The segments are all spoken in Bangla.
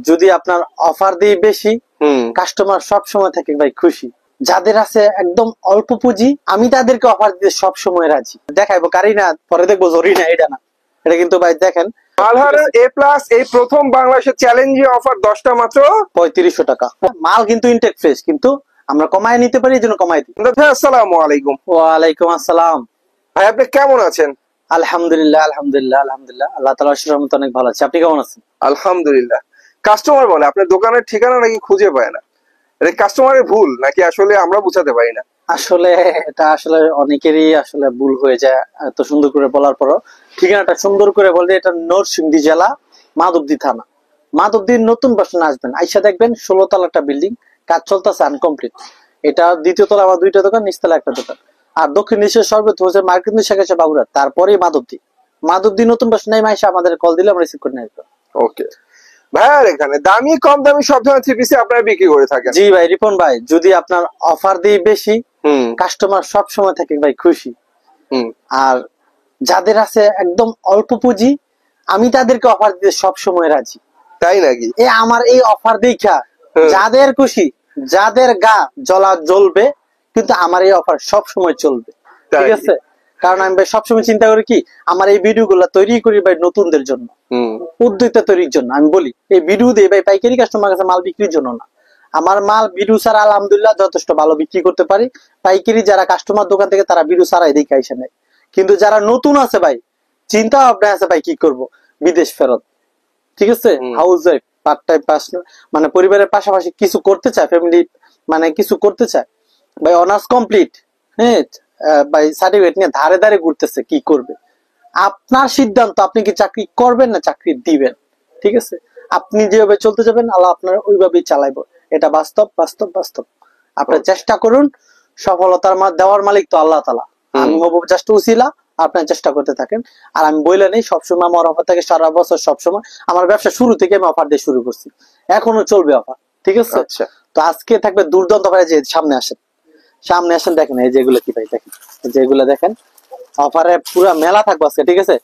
যদি আপনার অফার দিই বেশি, কাস্টমার সব সময় থাকে ভাই খুশি। যাদের আছে একদম অল্প পুঁজি, আমি তাদেরকে অফার দিতে সব সময় রাজি। দেখাইবো কারিনা, পরে দেখবো জরিনা, এটা না, এটা কিন্তু ভাই দেখেন মালহারের A+ এই প্রথম বাংলাদেশের চ্যালেঞ্জিং অফার 10টা মাত্র 3500 টাকা। মাল কিন্তু ইনটেক ফ্রেশ, কিন্তু আমরা কমায় নিতে পারি, এই জন্য কমাই দিই। ভাই আসসালামু আলাইকুম। ওয়ালাইকুম আসসালাম। ভাই আপনি কেমন আছেন? আলহামদুলিল্লাহ আলহামদুলিল্লাহ আলহামদুলিল্লাহ, আল্লাহ তাআলার রহমতে অনেক ভালো আছি। আপনি কেমন আছেন? আলহামদুলিল্লাহ। কাস্টমার বলে আপনার দোকানের ঠিকানা নাকি খুঁজে পায় না, এটা কাস্টমারের ভুল নাকি আসলে আমরা বুঝাতে পারি না? আসলে এটা আসলে অনেকেরই আসলে ভুল হয়ে যায়, এত সুন্দর করে বলার পরও। ঠিকানাটা সুন্দর করে বলতে, এটা নরসিংদী জেলা, মাধবদী থানা। মাধবদীর নতুন বাসনে আসবেন, আইসা দেখবেন 16 তলা একটা বিল্ডিং, কাজ চলতেছে আনকমপ্লিট। এটা দ্বিতীয় তলা আমার 2টা দোকান, নিচতলা একটা দোকান। আর দক্ষিণ এশিয়ার সর্বোচ্চ হচ্ছে মার্কেট শাখা বাগুড়া, তারপরেই মাধবদী। মাধবদী নতুন বাসনে আইসা আমাদের কল দিলে আমরা রিসিভ করে নেব। ওকে ভাইয়ার, এখানে দামি কম দামি সব ধরনের থ্রি পিসে আপনারা বিক্রি করে থাকেন? জি ভাই রিপন ভাই, যদি আপনার অফার দিই বেশি, কাস্টমার সব সময় থাকে ভাই খুশি। আর যাদের আছে একদম অল্প পুঁজি, আমি তাদেরকে অফার দিতে সব সময় রাজি। তাই নাকি? আমার এই অফার দেখা যাদের খুশি, যাদের গা জ্বলবে, কিন্তু আমার এই অফার সব সময় চলবে, ঠিক আছে? কারণ আমি ভাই সবসময় চিন্তা করি কি, আমার এই ভিডিও গুলা তৈরি করি ভাই নতুনদের জন্য, উদ্যোক্তা তৈরির জন্য। আমি বলি এই ভিডিও দিয়ে ভাই পাইকারি কাস্টমার কাছে মাল বিক্রির জন্য না। আমার মাল ভিডিও ছাড়া আলহামদুলিল্লাহ যথেষ্ট ভালো বিক্রি করতে পারি। পাইকারি যারা কাস্টমার দোকান থেকে, তারা ভিডিও ছাড়াই দেখে আইসা নেয়। কিন্তু যারা নতুন আছে ভাই, চিন্তা ভাবনা আছে ভাই কি করব, বিদেশ ফেরত, ঠিক আছে, হাউস ওয়াইফ, পার্ট টাইম মানে পরিবারের পাশাপাশি কিছু করতে চায়, ফ্যামিলি মানে কিছু করতে চায় ভাই, অনার্স কমপ্লিট, হ্যাঁ ভাই সার্টিফিকেট নিয়ে ধারে ধারে ঘুরতেছে, কি করবে? আপনার সিদ্ধান্ত, আপনি কি চাকরি করবেন না চাকরি দিবেন, ঠিক আছে? আপনি যেভাবে চলতে যাবেন, আল্লাহ আপনার ওইভাবেই চালাইবো। এটা বাস্তব বাস্তব বাস্তব। আপনার চেষ্টা করুন, সফলতার দেওয়ার মালিক তো আল্লাহ তাআলা। আমি হবো জাস্ট উসিলা, আপনার চেষ্টা করতে থাকেন। আর আমি বইলে নেই, সবসময় আমার অফার থাকে সারা বছর, সবসময় আমার ব্যবসা শুরু থেকে আমি অফার দিয়ে শুরু করছি, এখনো চলবে অফার, ঠিক আছে? আচ্ছা, তো আজকে থাকবে দুর্দান্ত অফারে, যে সামনে আসেন, সামনে আসেন, দেখেন এই যেগুলো কি ভাই, দেখেন যেগুলো দেখেন, অফারে পুরো মেলা থাকবো আজকে, ঠিক আছে?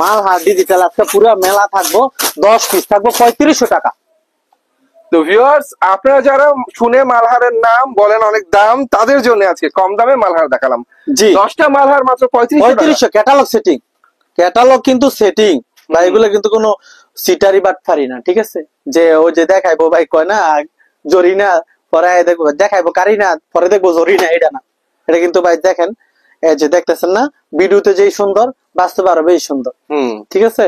মালহার ডিজিটাল আজকে পুরো মেলা থাকবো, 10 পিস থাকবো 3500 টাকা। তো ভিউয়ার্স, আপনারা যারা শুনে মালহারের নাম বলেন অনেক দাম, তাদের জন্য আজকে কম দামে মালহার দেখালাম। জি, 10টা মালহার মাত্র 3500 ক্যাটালগ সেটিং, ক্যাটালগ কিন্তু সেটিং ভাই, এগুলো কিন্তু কোনো সিটারি বাটফারি না, ঠিক আছে? যে ও যে দেখাইবো ভাই, কয় না জরিনা, পরে দেখবো দেখাইবো কারিনা, পরে দেখবো জরিনা, এটা না। এটা কিন্তু ভাই দেখেন, এই যে দেখতেছেন না, ভিডিওতে যেই সুন্দর, বাস্তবে আরো বেশি সুন্দর, ঠিক আছে?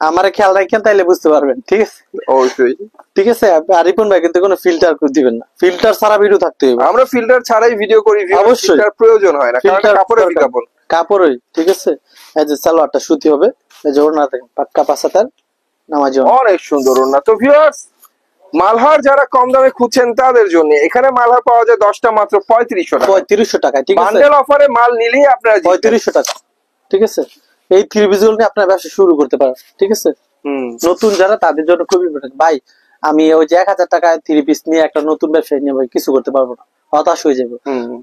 আমারে খেয়াল রাখেন, তাইলে বুঝতে পারবেন, ঠিক আছে? অবশ্যই, ঠিক আছে। আরিফুন ভাই কিন্তু কোনো ফিল্টার দিবেন না, ফিল্টার ছাড়া ভিডিও থাকতে হবে। আমরা ফিল্টার ছাড়াই ভিডিও করি, অবশ্যই ফিল্টার প্রয়োজন হয় না, কারণ কাপড়ের বিজ্ঞাপন, কাপড়ই, ঠিক আছে? এই যে সালোয়ারটা সুতি হবে, এই যে ওড়না দেখেন পাক্কা পাঁচাতার নামাজি, অনেক সুন্দর ওড়না। তো ভিউয়ার্স, মালহার যারা কম দামে খুঁজছেন তাদের জন্য এখানে মালহার পাওয়া যায় 10টা মাত্র 3500 টাকা। 3500 টাকায়, ঠিক আছে? বান্ডেল অফারে মাল নিলেই আপনারা 3500 টাকা, ঠিক আছে? এই থ্রি পিস গুলো নিয়ে আপনার ব্যবসা শুরু করতে পারেন, ঠিক আছে? নতুন যারা, তাদের জন্য খুবই ভাই, আমি ওই যে 1000 টাকায় থ্রি পিস নিয়ে একটা নতুন ব্যবসায় নিয়ে ভাই কিছু করতে পারবো না, হতাশ হয়ে যাবো।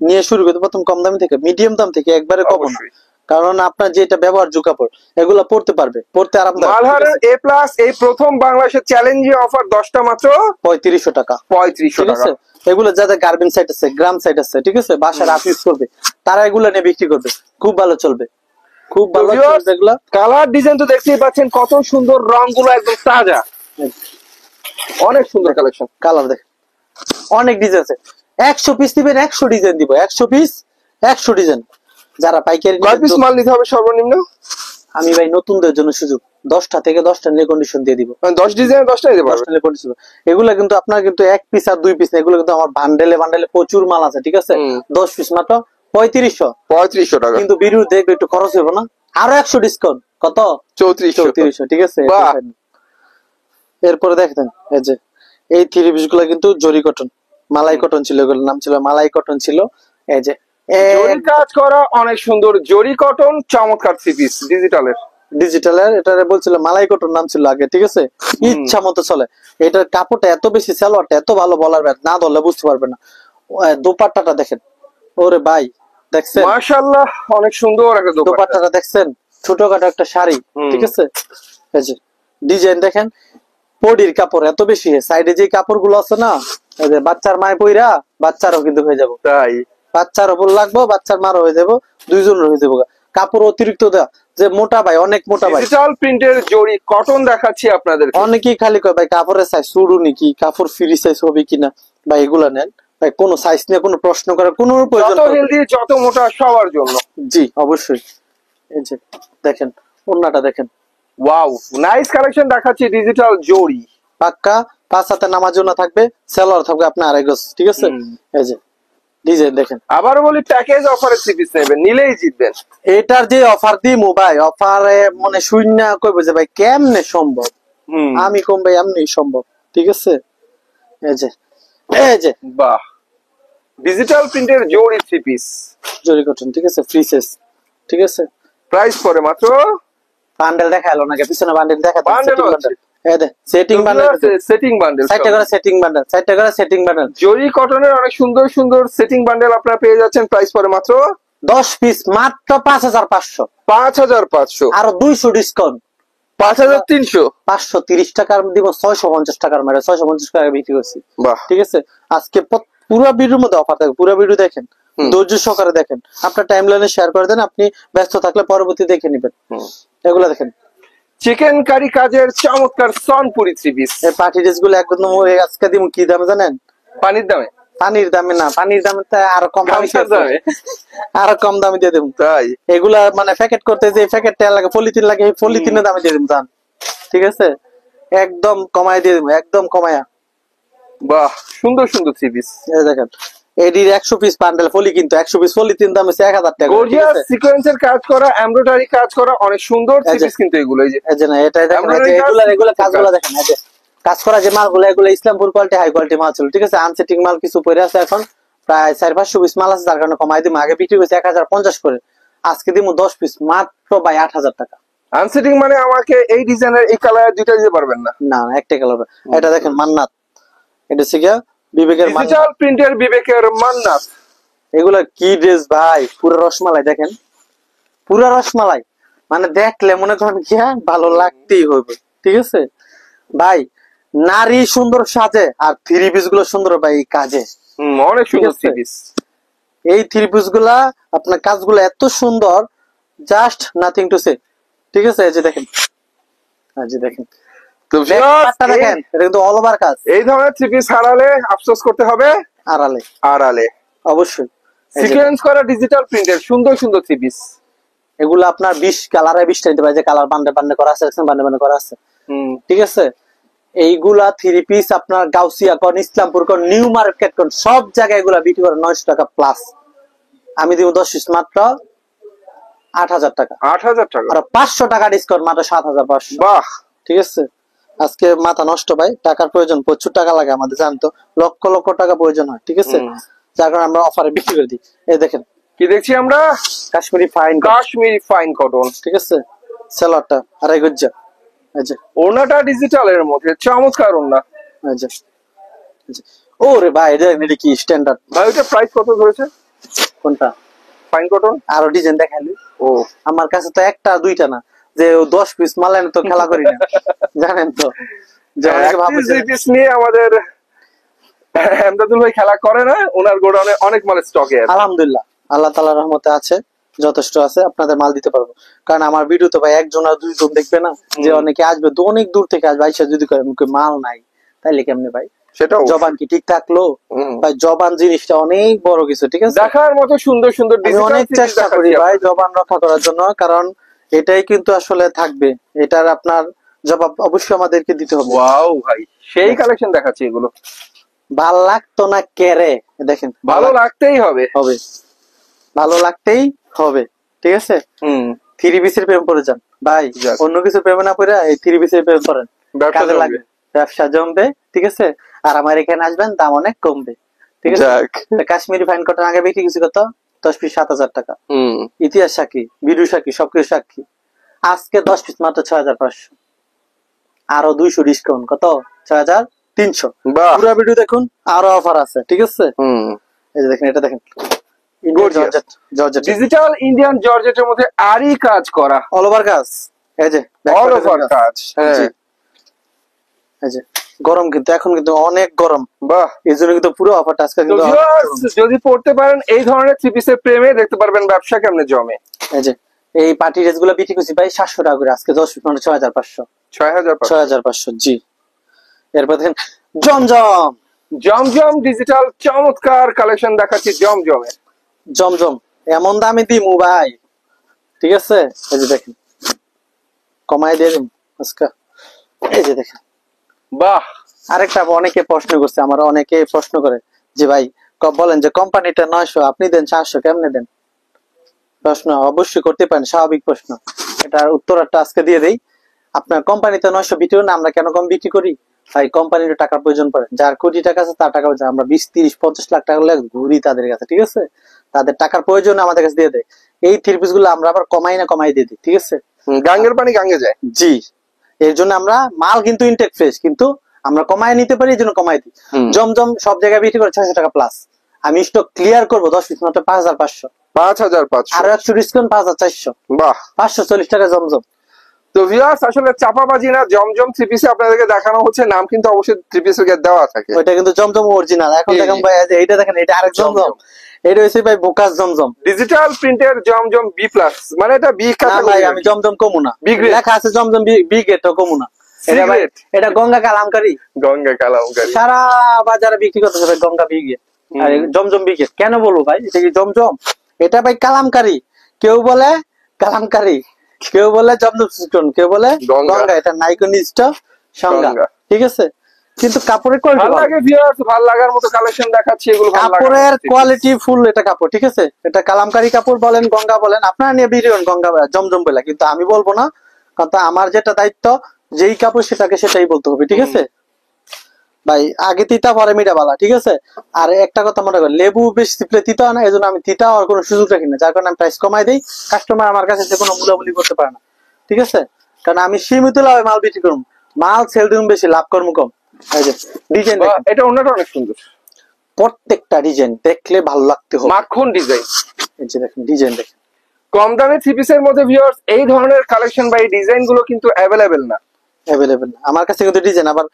নিয়ে শুরু করতে প্রথম কম দামি থেকে, মিডিয়াম দাম থেকে, একবারে কম না। কারণ আপনার যেটা ব্যবহার্য কাপড়, এগুলা পড়তে পারবে, পড়তে আরামদায়ক। মালহারের A+ এই প্রথম বাংলাদেশের চ্যালেঞ্জিং অফার 10টা মাত্র 3500 টাকা। 3500 টাকা। এগুলো যাদের গার্মেন্ট সাইট আছে, গ্রাম সাইট আছে, ঠিক আছে, বাসার অফিস করবে, তারা এগুলো নিয়ে বিক্রি করবে, খুব ভালো চলবে, খুব ভালো চলবে। এগুলা কালার ডিজাইন তো দেখতেই পাচ্ছেন, কত সুন্দর, রংগুলো একদম তাজা, অনেক সুন্দর কালেকশন। কালার দেখেন, অনেক ডিজাইন আছে। 100 পিস দিবেন, 100 ডিজাইন দিব, 100 পিস 100 ডিজাইন। যারা পাইকারি, কয় পিস মাল নিতে হবে সর্বনিম্ন? আমি ভাই নতুনদের জন্য সুযোগ, 10টা থেকে 10টা নিয়ে কন্ডিশন দিয়ে দিব, 10 ডিজাইন 10টা নিতে পারবেন। এগুলা কিন্তু আপনার কিন্তু 1 পিস আর 2 পিস না, এগুলো কিন্তু আমার বান্ডেলে বান্ডেলে প্রচুর মাল আছে, ঠিক আছে? 10 পিস মাত্র 3500 টাকা। কিন্তু বিরু দেখবে একটু খরচ হবে না, আরো 100 ডিসকাউন্ট, কত? 3400, ঠিক আছে? এরপরে দেখেন, এই যে এই থ্রি পিস গুলা কিন্তু জরি কটন, মালাই কটন ছিল, এগুলোর নাম ছিল মালাই কটন ছিল। এই যে জরি কাজ করা অনেক সুন্দর জরি কটন, চমৎকার থ্রি পিস ডিজিটালের, এটা বলছিল মালাই কটন নাম ছিল আগে, ঠিক আছে? ইচ্ছা মতো চলে। এটার কাপড়টা এত বেশি, সালোয়ারটা এত ভালো, বলার না ধরলে বুঝতে পারবে না। দোপাট্টাটা দেখেন, ওরে ভাই দেখছেন, মাশাআল্লাহ অনেক সুন্দর একটা দোপাট্টাটা দেখছেন, ছোটখাটো একটা শাড়ি, ঠিক আছে? এই যে ডিজাইন দেখেন, বডির কাপড় এত বেশি, সাইডে যে কাপড় গুলো আছে না, এই যে বাচ্চার মায় পইরা বাচ্চারও কিন্তু হয়ে যাবো, তাই বাচ্চার ওপর লাগবো, বাচ্চার মারও হয়ে যাবো, দুইজনের হয়ে যাবো। কাপড় অতিরিক্ত দেওয়া, যে মোটা ভাই, অনেক মোটা ভাই। ডিজিটাল প্রিন্টের জরি কটন দেখাচ্ছি আপনাদের। অনেকেই খালি কয় ভাই কাপড়ের সাইজ শুরু নাকি, কাপড় ফ্রি সাইজ হবে কিনা, ভাই এগুলা নেন ভাই, কোনো সাইজ নিয়ে কোনো প্রশ্ন করার কোনো প্রয়োজন যত নেই। হেলদি যত মোটা সবার জন্য। জি অবশ্যই। এই যে দেখেন ওন্নাটা দেখেন, ওয়াও নাইস কালেকশন দেখাচ্ছি ডিজিটাল জরি। পাক্কা 5 হাতে নামার জন্য থাকবে, সেলর থাকবে আপনার 2.5 গজ, ঠিক আছে। এই যে ডিজাইন দেখেন। আবার বলি প্যাকেজ অফারে 3 পিস নেবেন, নিলেই জিতবেন। এটার যে অফার দিমু ভাই, অফারে মানে শূন্য কইব যে ভাই কেমনে সম্ভব, আমি কম ভাই এমনি সম্ভব, ঠিক আছে। এই যে বাহ, ডিজিটাল প্রিন্টের জরি 3 পিস জরি কটন, ঠিক আছে, ফ্রি সাইজ, ঠিক আছে। প্রাইস পরে মাত্র। বান্ডেল দেখালো নাকি, পিছনে বান্ডেল দেখা, বান্ডেল এই দে সেটিং বান্ডেল, সেটিং বান্ডেল, 60 টাকা সেটিং বান্ডেল, 60 টাকা সেটিং বান্ডেল। জরি কটনের অনেক সুন্দর সুন্দর সেটিং বান্ডেল আপনারা পেয়ে যাচ্ছেন, প্রাইস পরে মাত্র 10 পিস মাত্র 5500, 5500, আর 200 ডিসকাউন্ট 5300, 530 টাকার দিব, 650 টাকার মেরে 650 টাকা বিক্রি করছি। বাহ ঠিক আছে, আজকে পুরো ভিডিওর মধ্যে অফার থাকবে, পুরো ভিডিও দেখেন, ধৈর্য সহকারে দেখেন, আপনার টাইমলাইনে শেয়ার করে দেন, আপনি ব্যস্ত থাকলে পরবর্তী দেখে নেবেন। এগুলো দেখেন, চিকেন কারি কাজের চমৎকার সনপুরি 3 পিস। এই পার্টি ড্রেস গুলো একদম আজকে দিব কি দামে জানেন? পানির দামে। পানির দামে না, পানির দামে তো আরো কম দামে, আরো কম দামে দিয়ে দেবো। তাই এগুলা মানে প্যাকেট করতে যে প্যাকেট লাগে, পলিথিন লাগে, এই পলিথিনের দামে দিয়ে দেবো জান, ঠিক আছে, একদম কমায় দিয়ে দেবো, একদম কমায়া। বাহ, সুন্দর সুন্দর 3 পিস। এই দেখেন এডির 100 পিস বান্ডেল ফলি, কিন্তু 100 পিস পলিথিন দাম হচ্ছে 1000 টাকা। গর্জিয়াস সিকোয়েন্সের কাজ করা, এমব্রয়ডারি কাজ করা, অনেক সুন্দর 3 পিস কিন্তু এগুলো। এই যে না এটাই দেখেন, এগুলা কাজগুলো দেখেন, এই যে কাজ করা যে মালগুলো, এগুলো ইসলামপুর কোয়ালিটি, হাই কোয়ালিটি মাল ছিল, ঠিক আছে। আনসেটিং মাল কিছু পরে আছে, এখন প্রায় 400-500 পিস মাল আছে, যার কারণে কমাই দিই। আগে বিক্রি করছে 1050 করে, আজকে দিব 10 পিস মাত্র ভাই 8000 টাকা। আনসেটিং মানে আমাকে এই ডিজাইনের এই কালার দুইটা দিতে পারবেন না? না একটা কালার। এটা দেখেন মান্নাত, এটা হচ্ছে বিবেকের ডিজিটাল প্রিন্টের বিবেকের মান্নাত। এগুলা কি ড্রেস ভাই, পুরো রসমালাই দেখেন, পুরো রসমালাই, মানে দেখলে মনে করেন কি ভালো লাগতেই হবে, ঠিক আছে ভাই। নারী সুন্দর সাজে, আর 3 পিস গুলো সুন্দর ভাই এই কাজে, অনেক সুন্দর 3 পিস। এই 3 পিস গুলা আপনার কাজগুলো এত সুন্দর, জাস্ট নাথিং টু সে, ঠিক আছে। এই যে দেখেন, এই যে দেখেন, তো দেখেন এটা কিন্তু অল ওভার কাজ। এই ধরনের 3 পিস হারালে আফসোস করতে হবে, আড়ালে আড়ালে অবশ্যই। সিকোয়েন্স করা ডিজিটাল প্রিন্টের সুন্দর সুন্দর 3 পিস। এগুলো আপনার 20 কালারে 20টা নিতে পারে, যে কালার বান্ডে বান্ডে করা আছে, বান্ডে বান্ডে করা আছে, ঠিক আছে। এইগুলা 3 পিস আপনার গাউসিয়া কোন, ইসলামপুর কোন, নিউ মার্কেট কোন, সব জায়গায় এগুলা বিক্রি করে 900 টাকা প্লাস। আমি দিব 10 পিস মাত্র 8000 টাকা, 8000 টাকা, আর 500 টাকা ডিসকাউন্ট মাত্র 7500। বাহ, ঠিক আছে। আজকে মাথা নষ্ট ভাই, টাকার প্রয়োজন, প্রচুর টাকা লাগে আমাদের, জানতো লক্ষ লক্ষ টাকা প্রয়োজন হয়, ঠিক আছে, যার কারণে আমরা অফারে বিক্রি করে দিই। এই দেখেন কি দেখছি আমরা, কাশ্মীরি ফাইন কটন, ঠিক আছে, সেলারটা 2.5 গজ। এই যে ওনাটা ডিজিটালের মধ্যে চমৎকার ওনা। এই যে ওরে ভাই, এটা কি স্ট্যান্ডার্ড ভাই, ওটা প্রাইস কত ধরেছে? কোনটা? Fine cotton. আরো ডিজাইন দেখালি, ও আমার কাছে তো একটা দুইটা না, যে 10 পিস মাল এনে তো খেলা করি না, জানেন তো, যে অনেকে ভাবে যে পিস নিয়ে আমাদের এমদাদুল ভাই খেলা করে না, ওনার গোডাউনে অনেক মাল স্টকে আছে। আলহামদুলিল্লাহ, আল্লাহ তাআলার রহমতে আছে, যথেষ্ট আছে, আপনাদের মাল দিতে পারবো। কারণ আমার ভিডিও তো ভাই একজন আর দুইজন দেখবে না, যে অনেকে আসবে, তো অনেক দূর থেকে আসবে, আইসা যদি করে মাল নাই, তাইলে কেমনে ভাই? সেটাও জবান কি ঠিক থাকলো ভাই? জবান জিনিসটা অনেক বড় কিছু, ঠিক আছে। দেখার মতো সুন্দর সুন্দর আমি অনেক চেষ্টা করি ভাই জবান রক্ষা করার জন্য, কারণ এটাই কিন্তু আসলে থাকবে, এটার আপনার জবাব অবশ্যই আমাদেরকে দিতে হবে। ওয়াও ভাই, সেই কালেকশন দেখাচ্ছি এগুলো। ভাল লাগতো না কেরে, দেখেন ভালো লাগতেই হবে, হবে ভালো লাগতেই হবে, ঠিক আছে। 3 পিসের প্রেম করে যান ভাই, অন্য কিছু প্রেমে না পড়ে এই 3 পিসের প্রেম করেন, কাজে লাগবে, ব্যবসা জমবে, ঠিক আছে। আর আমার এখানে আসবেন, দাম অনেক কমবে, ঠিক আছে। কাশ্মীরি ফাইন কটন আগে বিক্রি কিছু কত, 10 পিস 7000 টাকা। ইতিহাস সাক্ষী, ভিডিও সাক্ষী, সবকিছু সাক্ষী। আজকে 10 পিস মাত্র 6500, আরো 200 ডিসকাউন্ট, কত? 6300। পুরো ভিডিও দেখুন, আরো অফার আছে, ঠিক আছে। এই যে দেখেন, এটা দেখেন, ডিজিটাল ইন্ডিয়ান জর্জেটের মধ্যে আরই কাজ করা, অল ওভার কাজ, এই যে অল ওভার কাজ। হ্যাঁ, এই যে গরম, কিন্তু এখন কিন্তু অনেক গরম, বাহ, এই জন্য কিন্তু পুরো অফারটা আজকে তো কিন্তু viewers, যদি পড়তে পারেন এই ধরনের থ্রি পিসের প্রেমে, দেখতে পারবেন ব্যবসা কেমনে জমে। এই যে এই পার্টি ড্রেস গুলো বিক্রি করছি ভাই 700 টাকা করে, আজকে 10 পিস মানে 6500। 6500। জি। এরপর দেখেন জমজম। জমজম ডিজিটাল চমৎকার কালেকশন দেখাচ্ছি জমজমের। জমজম এমন দামে দিমু ভাই, ঠিক আছে? এই যে দেখেন কমাই দিয়ে দিন আজকে। এই যে দেখেন, বাহ, আরেকটা অনেকে প্রশ্ন করছে, আমার অনেকে প্রশ্ন করে যে ভাই বলেন যে কোম্পানিটা 900 আপনি দেন 400 কেমনে দেন? প্রশ্ন অবশ্যই করতে পারেন, স্বাভাবিক প্রশ্ন। এটার উত্তরটা আজকে দিয়ে দেই। আপনার কোম্পানিতে 900 বিক্রি না, আমরা কেন কম বিক্রি করি? ভাই কোম্পানির টাকার প্রয়োজন পড়ে, যার কোটি টাকা আছে তার টাকা প্রয়োজন। আমরা 20, 30, 50 লাখ টাকা ঘুরি তাদের কাছে, ঠিক আছে? তাদের টাকার প্রয়োজন আমাদের কাছে দিয়ে দেয়। এই থ্রি পিস গুলো আমরা আবার কমাই দিয়ে দিই, ঠিক আছে? গাঙ্গের পানি গাঙ্গে যায়। জি, এর জন্য আমরা মাল কিন্তু ইনটেক ফ্রেশ, কিন্তু আমরা কমায় নিতে পারি, এই জন্য কমাই দিই। জমজম সব জায়গায় বিক্রি করে 600 টাকা প্লাস, আমি স্টক ক্লিয়ার করবো 10 পিস মাত্র 5500। 5500 আর 100 ডিসকাউন্ট 5400। বাহ, 540 টাকা জমজম। তো ভিউয়ার্স, আসলে চাপাবাজি না, জমজম থ্রি পিসে আপনাদেরকে দেখানো হচ্ছে, নাম কিন্তু অবশ্যই থ্রি পিসের দেওয়া থাকে। ওইটা কিন্তু জমজম অরিজিনাল। এখন দেখেন ভাই, এইটা দেখেন, এটা আরেক জমজম। এটা হচ্ছে ভাই বোকাস জমজম, ডিজিটাল প্রিন্টের জমজম বি প্লাস, মানে এটা বি না ভাই আমি জমজম কমু না, লেখা আছে জমজম বি গ্রেড, তো কমু না। এটা ভাই এটা গঙ্গা কালামকারী, গঙ্গা কালামকারী সারা বাজারে বিক্রি করতেছে ভাই গঙ্গা বি গ্রেড আর জমজম বি গ্রেড। কেন বলবো ভাই, এটা কি জমজম? এটা ভাই কালামকারী, কেউ বলে কালামকারী, কেউ বলে জমজম সিস্টন, কেউ বলে গঙ্গা। এটা নাইকনিষ্ঠ সংজ্ঞা, ঠিক আছে? কিন্তু কাপড়ের কোয়ালিটি ভালো লাগে ভিউয়ার্স, ভালো লাগার মতো কালেকশন দেখাচ্ছি, এগুলো ভালো লাগে। কাপড়ের কোয়ালিটি ফুল, এটা কাপড়, ঠিক আছে? এটা কালামকারী কাপড় বলেন, গঙ্গা বলেন, আপনারা নিয়ে ভিডিও গঙ্গা জমজম বলে, কিন্তু আমি বলবো না, কারণ আমার যেটা দায়িত্ব, যেই কাপড় সেটাকে সেটাই বলতে হবে, ঠিক আছে ভাই? আগে তিতা পরে মিঠা বালা, ঠিক আছে? আর একটা কথা মনে করেন, লেবু বেশি চিপলে তিতা হয় না, এই জন্য আমি তিতা হওয়ার কোনো সুযোগ রাখি না, যার কারণে আমি প্রাইস কমাই দিই। কাস্টমার আমার কাছে যে কোনো মূলামূলি করতে পারে না, ঠিক আছে? কারণ আমি সীমিত লাভে মাল বিক্রি করবো, মাল সেল দিন বেশি, লাভ কর্ম কম। এই যে ডিজাইন, এটা ওনাটা অনেক সুন্দর, প্রত্যেকটা ডিজাইন দেখলে ভালো লাগতে হবে, মাখন ডিজাইন। এই যে দেখেন ডিজাইন দেখেন। কম দামে থ্রি পিসের মধ্যে ভিউয়ার্স এই ধরনের কালেকশন বা এই ডিজাইন গুলো কিন্তু অ্যাভেলেবেল না, আমার কাছে কিন্তু ডিজাইন আবার,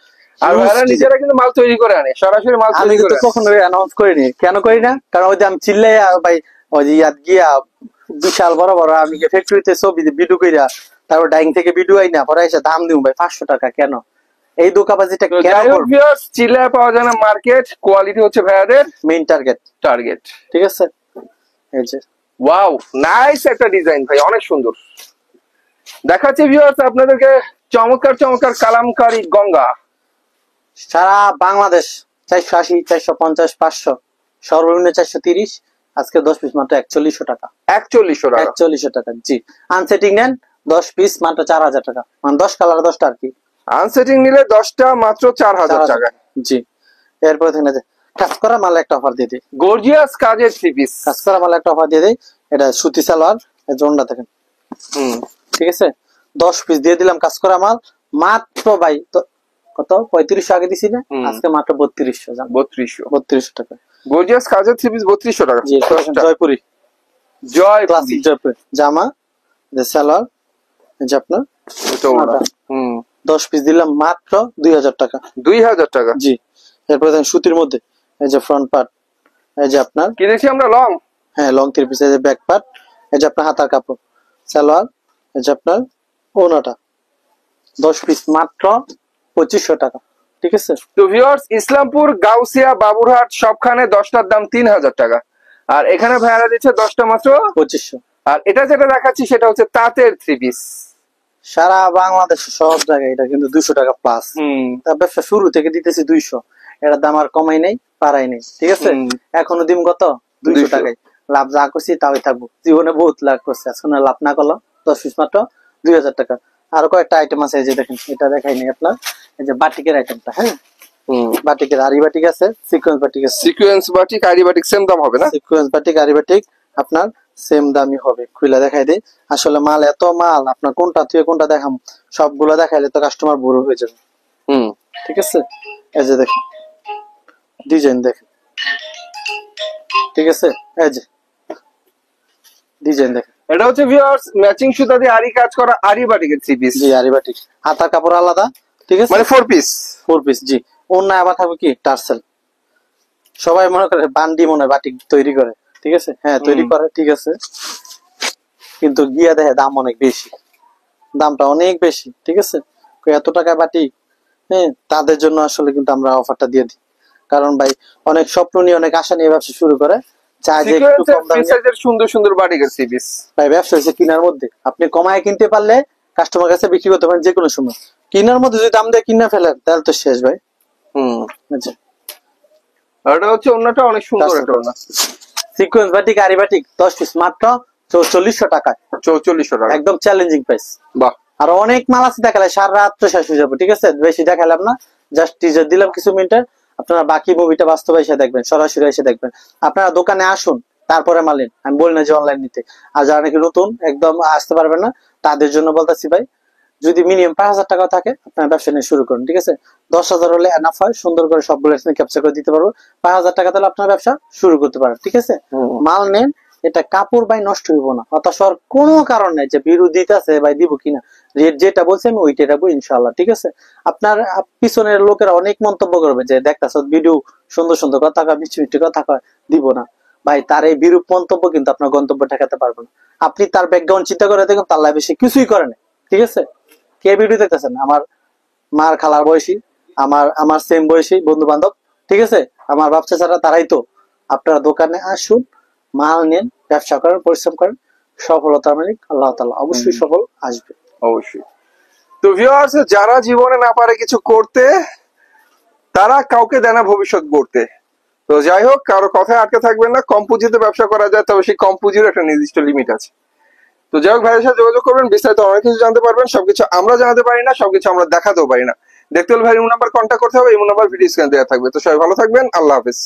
আর ভাইরা নিজেরা কিন্তু মাল তৈরি করে আনে, সরাসরি মাল আমি তৈরি কিন্তু করে। কখনো অ্যানাউন্স করিনি, কেন করি না? কারণ ওই যে আমি চিল্লাই ভাই, ওই যে ইয়াদ গিয়া বিশাল বড় বড় আমি ফ্যাক্টরিতে ছবি ভিডিও কইরা, তারপর ডাইং থেকে ভিডিও আই না, পরে এসে দাম দিব ভাই 500 টাকা। কেন এই দোকাবাজিটা কেন করব? ভিউয়ার্স, চিল্লায় পাওয়া যায় না মার্কেট, কোয়ালিটি হচ্ছে ভাইয়াদের মেইন টার্গেট, ঠিক আছে? এই যে ওয়াও, নাইস একটা ডিজাইন ভাই, অনেক সুন্দর দেখাচ্ছে ভিউয়ার্স আপনাদেরকে। চমৎকার চমৎকার কালামকারী গঙ্গা, সারা বাংলাদেশ 480, 450, 500, সর্বনিম্ন 430, আজকে 10 পিস মাত্র 4100 টাকা। 4100 টাকা, 4100 টাকা, জি। আনসেটিং নেন 10 পিস মাত্র 4000 টাকা, মানে 10 কালার 10টা আর কি। আনসেটিং নিলে 10টা মাত্র 4000 টাকা, জি। এরপর দেখেন যে কাজ করা মাল একটা অফার দিয়ে দিই, গর্জিয়াস কাজের থ্রি পিস, কাজ করা মাল একটা অফার দিয়ে দিই। এটা সুতি সালোয়ার, জোনটা দেখেন, ঠিক আছে? 10 পিস দিয়ে দিলাম কাজ করা মাল মাত্র ভাই, তো কত 3500 আগে দিছি না, আজকে মাত্র 3200, জান 3200 টাকা। গর্জিয়াস কাজের থ্রি পিস 3200 টাকা। জি, জয়পুরি, ক্লাসিক জয়পুরি জামা, যে সালোয়ার, এই যে আপনার 10 পিস দিলাম মাত্র 2000 টাকা। 2000 টাকা, জি। এরপর দেখেন সুতির মধ্যে, এই যে ফ্রন্ট পার্ট, এই যে আপনার কি দেখছি আমরা লং, হ্যাঁ লং থ্রি পিস, এই যে ব্যাক পার্ট, এই যে আপনার হাতার কাপড়, সালোয়ার, এই যে আপনার ওনাটা, 10 পিস মাত্র 2500 টাকা, ঠিক আছে? তো ভিউয়ার্স, ইসলামপুর, গাউসিয়া, বাবুরহাট সবখানে 10টার দাম 3000 টাকা, আর এখানে ভাড়া দিচ্ছে 10টা মাত্র 2500। আর এটা যেটা দেখাচ্ছি সেটা হচ্ছে তাঁতের থ্রি পিস, সারা বাংলাদেশে সব জায়গায় এটা কিন্তু 200 টাকা প্লাস। তার ব্যবসা শুরু থেকে দিতেছি 200, এটার দাম আর কমাই নেই পারাই নেই, ঠিক আছে? এখনো দিম কত 200 টাকায়, লাভ যা করছি তাই থাকবো। জীবনে বহুত লাভ করছে, এখন লাভ না করলাম। 10 পিস মাত্র 2000 টাকা। আরো কয়েকটা আইটেম আছে, এই যে দেখেন, এটা দেখাই নেই আপনার, এই যে বাটিকের আইটেমটা, হ্যাঁ বাটিকের আরি বাটিক আছে, সিকোয়েন্স বাটিক আছে। সিকোয়েন্স বাটিক, আরি বাটিক সেম দাম হবে না? সিকোয়েন্স বাটিক, আরি বাটিক আপনার সেম দামই হবে। খুলে দেখাই দেই, আসলে মাল এত মাল, আপনার কোনটা থেকে কোনটা দেখাম, সবগুলো দেখাইলে তো কাস্টমার বুড়ো হয়ে যাবে। ঠিক আছে, এই যে দেখেন ডিজাইন দেখেন, ঠিক আছে, এই যে ডিজাইন দেখেন। এটা হচ্ছে ভিউয়ার্স ম্যাচিং সুতা দিয়ে আরি কাজ করা আরি বাটিকের থ্রি পিস। জি, আরি বাটিক, হাতার কাপড় আলাদা, ঠিক আছে, মানে 4 পিস। 4 পিস জি। অন্য আবার থাকবে কি টার্সেল। সবাই মনে করে বান্ডি মনে হয় বাটিক তৈরি করে, ঠিক আছে, হ্যাঁ তৈরি করে, ঠিক আছে, কিন্তু গিয়া দেখে দাম অনেক বেশি, দামটা অনেক বেশি, ঠিক আছে। এত টাকা বাটি, হ্যাঁ, তাদের জন্য আসলে কিন্তু আমরা অফারটা দিয়ে দিই। কারণ ভাই অনেক স্বপ্ন নিয়ে অনেক আশা নিয়ে ব্যবসা শুরু করে, চায় যে একটু কম দামে। সাইজের সুন্দর সুন্দর বাটিকের 3 পিস। ভাই ব্যবসা হচ্ছে কেনার মধ্যে, আপনি কমায় কিনতে পারলে কাস্টমার কাছে বিক্রি করতে পারেন যে কোনো সময়। কিনার মধ্যে যদি দাম দিয়ে কিনা ফেলেন তাহলে তো শেষ ভাই। আচ্ছা, আর এটা হচ্ছে অন্যটা অনেক সুন্দর একটা ওন্না। সিকোয়েন্স বাটিক আরি বাটিক 10 পিস মাত্র 4400 টাকায়। 4400 টাকা, একদম চ্যালেঞ্জিং প্রাইস। বাহ। আর অনেক মাল আছে দেখালে সারা রাত তো শেষ হয়ে যাবে, ঠিক আছে, বেশি দেখালাম না, জাস্ট টিজার দিলাম কিছু মিনিটের। আপনারা বাকি মুভিটা বাস্তবে এসে দেখবেন, সরাসরি এসে দেখবেন। আপনারা দোকানে আসুন, তারপরে মালিন, আমি বলি না যে অনলাইন নিতে। আর যারা নাকি নতুন একদম আসতে পারবেন না, তাদের জন্য বলতেছি ভাই, যদি মিনিমাম 5000 টাকা থাকে আপনার ব্যবসা নিয়ে শুরু করুন, ঠিক আছে। 10,000 হলে এনাফ হয়, সুন্দর করে সবগুলো ক্যাপচার করে দিতে পারবো। 5000 টাকা তাহলে আপনার ব্যবসা শুরু করতে পারেন, ঠিক আছে। মাল নেন, এটা কাপড় ভাই নষ্ট হইব না, হতাশ হওয়ার কোনো কারণ নেই যে বিরোধিতা আছে ভাই দিব কিনা, রেট যেটা বলছি আমি ওইটাই রাখবো ইনশাল্লাহ, ঠিক আছে। আপনার পিছনের লোকেরা অনেক মন্তব্য করবে যে দেখতেছ ভিডিও সুন্দর সুন্দর কথা কয়, মিষ্টি মিষ্টি কথা কয়, দিব না। ভাই তার এই বিরূপ মন্তব্য কিন্তু আপনার গন্তব্য ঠেকাতে পারবে না। আপনি তার ব্যাকগ্রাউন্ড চিন্তা করে দেখুন, তার লাইফে সে কিছুই করে না, ঠিক আছে। কে ভিডিও দেখতেছেন? আমার মার খালার বয়সী, আমার সেম বয়সী বন্ধু বান্ধব, ঠিক আছে, আমার ব্যবসা ছাড়া তারাই তো। আপনারা দোকানে আসুন, মাল নেন, ব্যবসা করেন, পরিশ্রম করেন, সফলতার মালিক আল্লাহ তাআলা, অবশ্যই সফল আসবে, অবশ্যই। তো ভিউয়ার্স, যারা জীবনে না পারে কিছু করতে, তারা কাউকে দেয় না ভবিষ্যৎ গড়তে। তো যাই হোক, কারো কথায় আটকে থাকবেন না। কম পুঁজিতে ব্যবসা করা যায়, তবে সেই কম পুঁজির একটা নির্দিষ্ট লিমিট আছে। তো যাই হোক, ভাইয়ের সাথে যোগাযোগ করবেন, বিস্তারিত অনেক কিছু জানতে পারবেন। সবকিছু আমরা জানাতে পারি না, সবকিছু আমরা দেখাতেও পারি না। দেখতে হলে ভাইয়ের নাম্বার কন্ট্যাক্ট করতে হবে, এই নাম্বার ভিডিও স্ক্রিনে দেওয়া থাকবে। তো সবাই ভালো থাকবেন, আল্লাহ হাফেজ।